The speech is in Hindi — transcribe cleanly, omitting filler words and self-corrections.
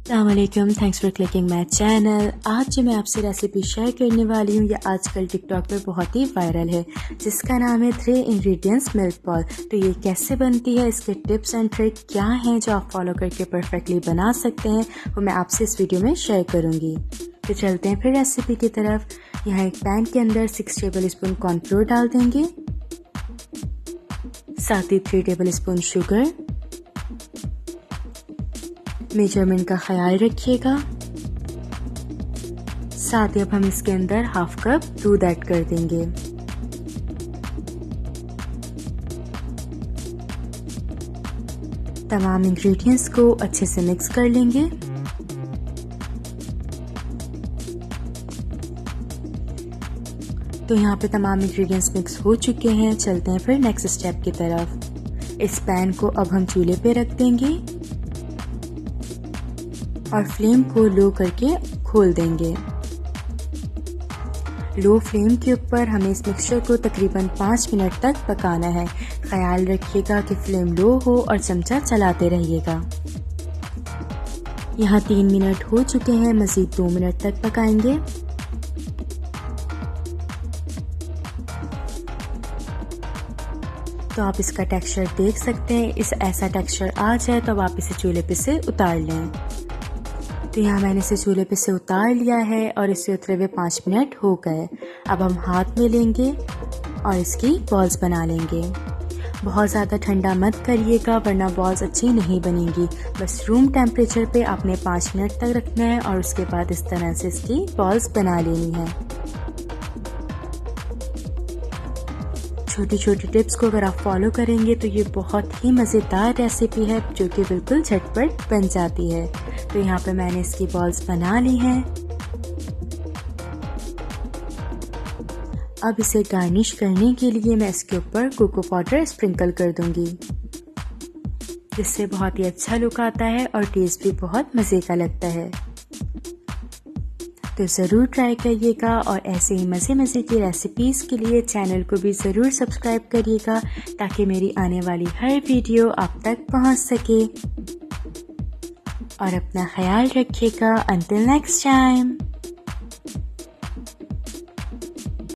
अस्सलामुअलैकुम, thanks for clicking my channel. आज जो मैं आपसे रेसिपी शेयर करने वाली हूँ, ये आजकल टिकटॉक पर बहुत ही वायरल है, जिसका नाम है 3 इंग्रेडिएंट्स मिल्क बॉल। तो ये कैसे बनती है, इसके टिप्स एंड ट्रिक क्या हैं जो आप फॉलो करके परफेक्टली बना सकते हैं, वो मैं आपसे इस वीडियो में शेयर करूँगी। तो चलते हैं फिर रेसिपी की तरफ। यहाँ एक पैन के अंदर 6 टेबल स्पून कॉर्नफ्लोर डाल देंगे, साथ ही 3 टेबल स्पून शुगर। मेजरमेंट का ख्याल रखिएगा। साथ ही अब हम इसके अंदर हाफ कप दूध ऐड कर देंगे। तमाम इंग्रेडिएंट्स को अच्छे से मिक्स कर लेंगे। तो यहाँ पे तमाम इंग्रेडिएंट्स मिक्स हो चुके हैं। चलते हैं फिर नेक्स्ट स्टेप की तरफ। इस पैन को अब हम चूल्हे पे रख देंगे और फ्लेम को लो करके खोल देंगे। लो फ्लेम के ऊपर हमें इस मिक्सचर को तकरीबन 5 मिनट तक पकाना है। ख्याल रखिएगा कि फ्लेम लो हो और चमचा चलाते रहिएगा। यहाँ 3 मिनट हो चुके हैं, मज़ीद 2 मिनट तक पकाएंगे। तो आप इसका टेक्सचर देख सकते हैं। इस ऐसा टेक्सचर आ जाए तो अब आप इसे चूल्हे पे से उतार लें। तो यहाँ मैंने इसे चूल्हे पे से उतार लिया है और इसे उतरे हुए 5 मिनट हो गए। अब हम हाथ में लेंगे और इसकी बॉल्स बना लेंगे। बहुत ज़्यादा ठंडा मत करिएगा वरना बॉल्स अच्छी नहीं बनेंगी। बस रूम टेम्परेचर पे आपने 5 मिनट तक रखना है और उसके बाद इस तरह से इसकी बॉल्स बना लेनी है। छोटी छोटी टिप्स को अगर आप फॉलो करेंगे तो ये बहुत ही मज़ेदार रेसिपी है जो कि बिल्कुल झटपट बन जाती है। तो यहाँ पे मैंने इसकी बॉल्स बना ली हैं। अब इसे गार्निश करने के लिए मैं इसके ऊपर कोको पाउडर स्प्रिंकल कर दूंगी, जिससे बहुत ही अच्छा लुक आता है और टेस्ट भी बहुत मज़े का लगता है। तो ज़रूर ट्राई करिएगा और ऐसे ही मज़े की रेसिपीज़ के लिए चैनल को भी ज़रूर सब्सक्राइब करिएगा ताकि मेरी आने वाली हर वीडियो आप तक पहुंच सके। और अपना ख्याल रखिएगा। Until next time.